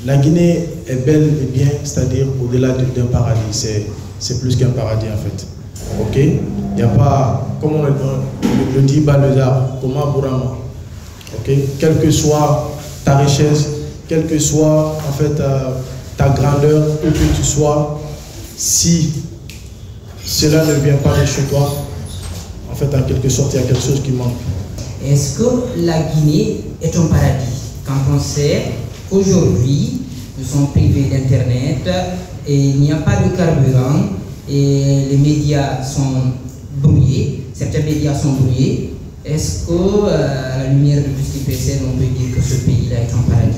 La Guinée est belle et bien, c'est-à-dire au-delà d'un paradis. C'est plus qu'un paradis en fait. Ok? Il n'y a pas, comme on le dit Balezar, comment Bourama. Ok? Quelle que soit ta richesse, quelle que soit en fait ta grandeur, où que tu sois, si cela ne vient pas de chez toi, en fait en quelque sorte il y a quelque chose qui manque. Est-ce que la Guinée est un paradis quand on sait qu'aujourd'hui nous sommes privés d'internet et il n'y a pas de carburant et les médias sont brouillés, certains médias sont brouillés? Est-ce qu'à la lumière de tout ce qui précède, on peut dire que ce pays-là est un paradis?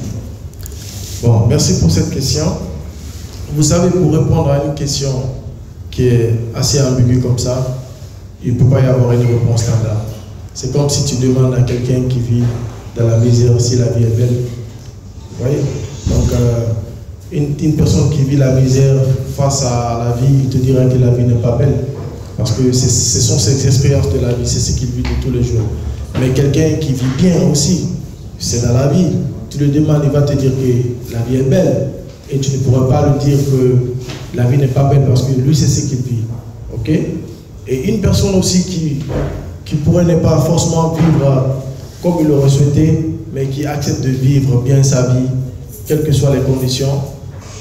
Bon, merci pour cette question. Vous savez, pour répondre à une question qui est assez ambiguë comme ça, il ne peut pas y avoir une réponse standard. C'est comme si tu demandes à quelqu'un qui vit dans la misère si la vie est belle. Vous voyez? Donc, une personne qui vit la misère face à la vie, il te dira que la vie n'est pas belle. Parce que ce sont ces expériences de la vie, c'est ce qu'il vit de tous les jours. Mais quelqu'un qui vit bien aussi, c'est dans la vie. Tu le demandes, il va te dire que la vie est belle. Et tu ne pourras pas lui dire que la vie n'est pas belle parce que lui, c'est ce qu'il vit. Ok? Et une personne aussi qui pourrait ne pas forcément vivre comme il l'aurait souhaité, mais qui accepte de vivre bien sa vie, quelles que soient les conditions,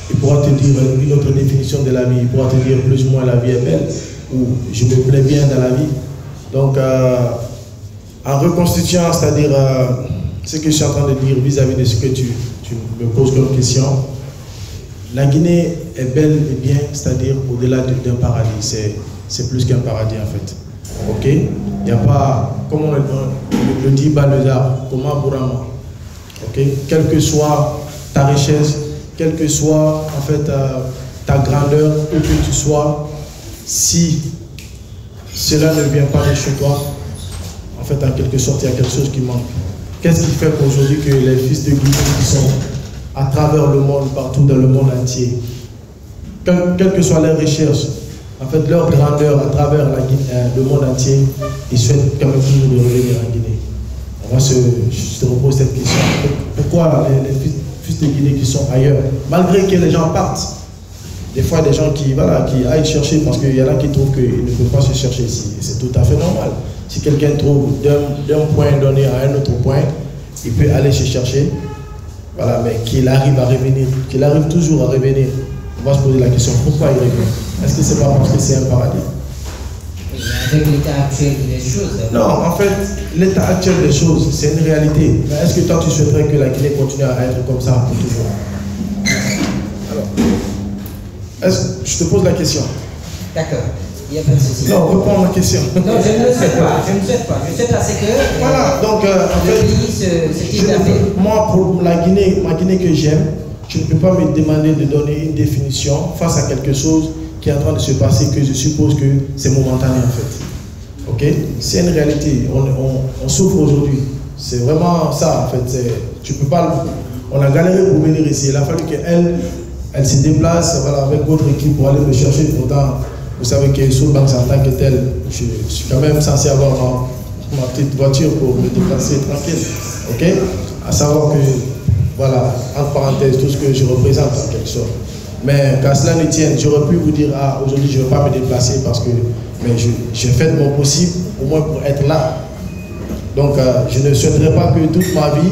il pourra te dire une autre définition de la vie. Il pourra te dire plus ou moins la vie est belle, ou je me plais bien dans la vie. Donc, en reconstituant, c'est-à-dire ce que je suis en train de dire vis-à-vis de ce que tu me poses comme question, la Guinée est belle et bien, c'est-à-dire au-delà d'un paradis. C'est plus qu'un paradis en fait. Ok? Il n'y a pas, comme on le dit Balezar, comment Bourama. Ok? Quelle que soit ta richesse, quelle que soit en fait ta grandeur, où que tu sois, si cela ne vient pas de chez toi, en fait en quelque sorte il y a quelque chose qui manque. Qu'est-ce qui fait qu'aujourd'hui que les fils de Guinée qui sont à travers le monde, partout dans le monde entier, quelle que soit leur recherche, en fait leur grandeur à travers le monde entier, ils souhaitent quand même toujours de revenir en Guinée. Moi je te repose cette question. Pourquoi les fils de Guinée qui sont ailleurs, malgré que les gens partent, des fois des gens qui aillent chercher, parce qu'il y en a qui trouvent qu'ils ne peuvent pas se chercher ici. C'est tout à fait normal. Si quelqu'un trouve d'un point donné à un autre point, il peut aller se chercher. Voilà, mais qu'il arrive à revenir, qu'il arrive toujours à revenir. On va se poser la question, pourquoi il revient? Est-ce que c'est pas parce que c'est un paradis? Avec l'état actuel des choses. Non, en fait, l'état actuel des choses, c'est une réalité. Mais est-ce que toi, tu souhaiterais que la Guinée continue à être comme ça pour toujours? Alors, je te pose la question. D'accord. Il n'y a pas de souci. Non, reprends ma question. Non, je ne le souhaite pas. Je ne souhaite pas. Je souhaite assez que voilà, donc, en fait, moi, pour la Guinée, ma Guinée que j'aime, je ne peux pas me demander de donner une définition face à quelque chose qui est en train de se passer, que je suppose que c'est momentané en fait. Ok? C'est une réalité. On souffre aujourd'hui. C'est vraiment ça en fait. Tu peux pas. On a galéré pour venir ici. Il a fallu qu'elle se déplace, voilà, avec votre équipe pour aller me chercher. Pourtant, vous savez que Soulbanks en tant que tel, je suis quand même censé avoir ma petite voiture pour me déplacer tranquille. Ok? À savoir que, voilà, entre parenthèses, tout ce que je représente en quelque sorte. Mais qu'à cela ne tienne, j'aurais pu vous dire, ah, aujourd'hui je ne vais pas me déplacer parce que j'ai fait mon possible, au moins pour être là. Donc, je ne souhaiterais pas que toute ma vie,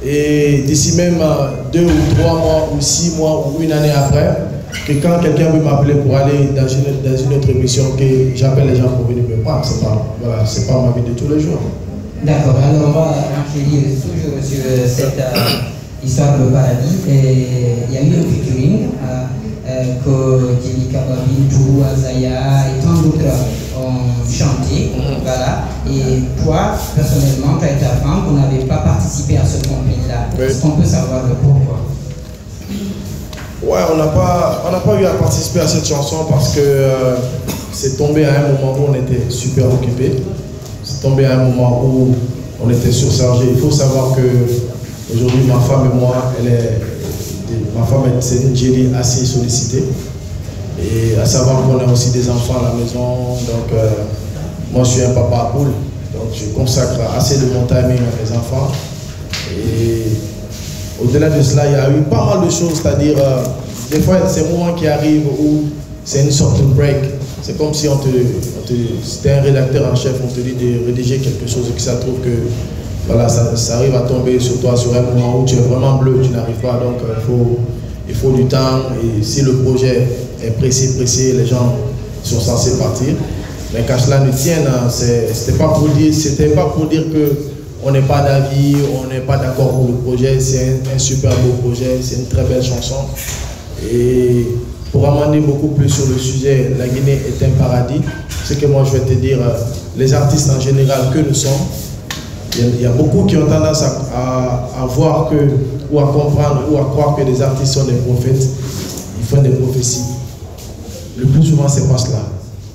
et d'ici même 2 ou 3 mois ou 6 mois ou une année après, que quand quelqu'un veut m'appeler pour aller dans une autre émission, que j'appelle les gens pour venir me prendre. C'est pas ma vie de tous les jours. D'accord, alors on va enchérir toujours sur cette histoire de paradis. Et il y a eu un featuring que Jenny Kababintou, Azaya et tant d'autres ont chanté. Voilà. Et toi, personnellement, toi et ta femme, vous n'avez pas participé à ce compil-là. Oui. Est-ce qu'on peut savoir le pourquoi? Ouais, on n'a pas eu à participer à cette chanson parce que c'est tombé à un moment où on était super occupés. C'est tombé à un moment où on était surchargé. Il faut savoir que aujourd'hui, ma femme et moi, c'est une Jenny assez sollicitée. Et à savoir qu'on a aussi des enfants à la maison. Donc, moi, je suis un papa à poule. Donc, je consacre assez de mon timing à mes enfants. Et au-delà de cela, il y a eu pas mal de choses, c'est-à-dire, des fois, ces moments qui arrivent où c'est une sorte de break. C'est comme si c'était un rédacteur en chef, on te dit de rédiger quelque chose et que ça trouve que voilà, ça arrive à tomber sur toi sur un moment où tu es vraiment bleu, tu n'arrives pas, donc il faut du temps, et si le projet est pressé, les gens sont censés partir. Mais qu'à cela ne tienne, c'était pas pour dire qu'on n'est pas d'avis, on n'est pas d'accord pour le projet, c'est un super beau projet, c'est une très belle chanson. Et pour amender beaucoup plus sur le sujet, la Guinée est un paradis. Ce que moi je vais te dire, les artistes en général que nous sommes, il y a beaucoup qui ont tendance à voir ou à comprendre, ou à croire que les artistes sont des prophètes. Ils font des prophéties. Le plus souvent, c'est pas cela.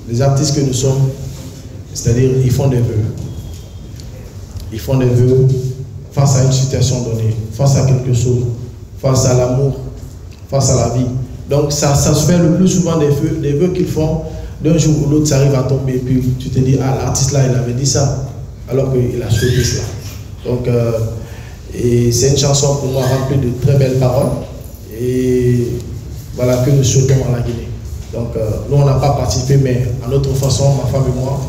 Les artistes que nous sommes, c'est-à-dire, ils font des vœux. Ils font des vœux face à une situation donnée, face à quelque chose, face à l'amour, face à la vie. Donc, ça se fait le plus souvent des vœux qu'ils font. D'un jour ou l'autre, ça arrive à tomber. Et puis, tu te dis, ah, l'artiste là, il avait dit ça, alors qu'il a souhaité cela. Donc, et c'est une chanson pour moi remplie de très belles paroles. Et voilà, que nous souhaitons à la Guinée. Donc, nous, on n'a pas participé, mais à notre façon, ma femme et moi,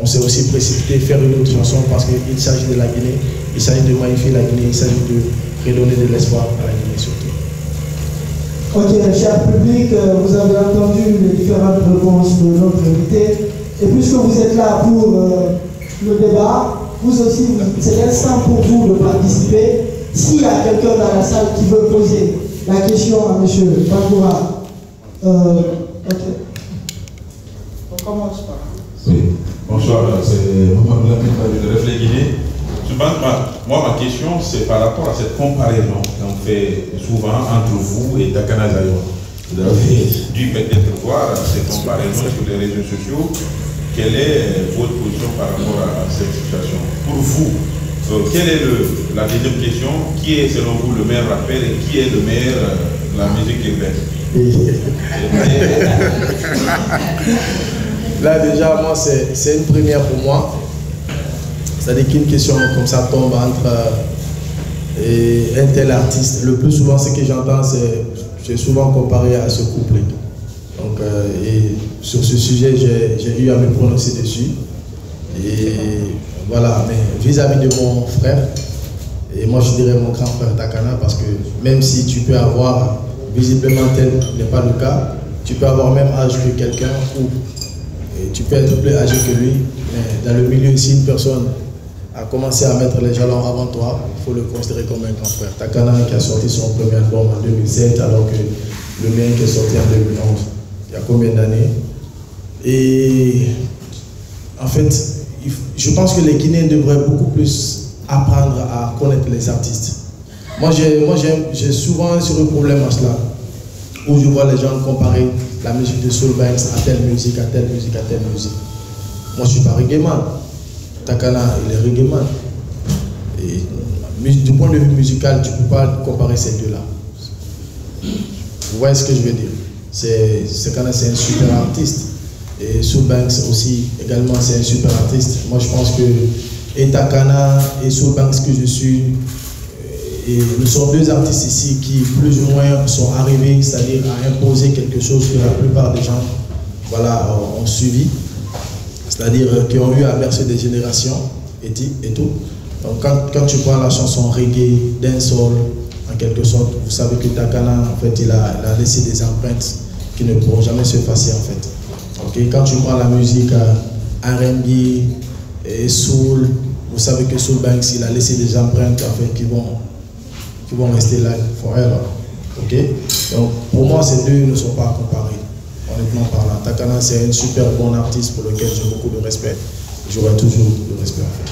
on s'est aussi précipité faire une autre chanson parce qu'il s'agit de la Guinée, il s'agit de magnifier la Guinée, il s'agit de redonner de l'espoir à la Guinée surtout. Ok, cher public, vous avez entendu les différentes réponses de notre invité. Et puisque vous êtes là pour le débat, vous aussi, c'est l'instant pour vous de participer. S'il y a quelqu'un dans la salle qui veut poser la question à M. Bangoura, ok. On commence par. Oui, bonsoir, c'est Mohamed Lamine de Reflet Guinée. Moi, ma question, c'est par rapport à cette comparaison qu'on fait souvent entre vous et Takana Zayo. Vous avez dû peut-être voir ces comparaisons sur les réseaux sociaux. Quelle est votre position par rapport à cette situation? Pour vous, quelle est la deuxième question? Qui est selon vous le meilleur rappeur et qui est le meilleur de la musique urbaine? Là déjà, moi, c'est une première pour moi. C'est-à-dire qu'une question comme ça tombe entre un tel artiste. Le plus souvent, ce que j'entends, c'est souvent comparé à ce couple. Donc, et sur ce sujet, j'ai eu à me prononcer dessus. Et voilà, mais vis-à-vis de mon frère, et moi je dirais mon grand frère Takana, parce que même si tu peux avoir, visiblement tel n'est pas le cas, tu peux avoir même âge que quelqu'un ou tu peux être plus âgé que lui, mais dans le milieu, si une personne a commencé à mettre les jalons avant toi, il faut le considérer comme un grand frère. Takana qui a sorti son premier album en 2007, alors que le mien qui est sorti en 2011. Il y a combien d'années? Et en fait, je pense que les Guinéens devraient beaucoup plus apprendre à connaître les artistes. Moi j'ai souvent sur le problème à cela, où je vois les gens comparer la musique de Soul Banks à telle musique, à telle musique, à telle musique. Moi je ne suis pas reggae man. Takana, il est reggae man. Et du point de vue musical, tu ne peux pas comparer ces deux-là. Vous voyez ce que je veux dire? Takana, c'est un super artiste. Et Soul Banks aussi, également, c'est un super artiste. Moi, je pense que et Takana et Soul Banks que je suis, et nous sommes deux artistes ici qui, plus ou moins, sont arrivés, c'est-à-dire à imposer quelque chose que la plupart des gens voilà, ont suivi. C'est-à-dire qui ont eu à bercer des générations et tout. Donc quand tu prends la chanson reggae, dancehall, en quelque sorte, vous savez que Takana, en fait, il a laissé des empreintes qui ne pourront jamais se effacer, en fait. Okay? Quand tu prends la musique R&B et soul, vous savez que Soul Banks, il a laissé des empreintes, en fait, qui vont rester là forever. Okay? Donc pour moi, ces deux ne sont pas comparés. Honnêtement parlant, Takana c'est un super bon artiste pour lequel j'ai beaucoup de respect. J'aurai toujours de respect en fait.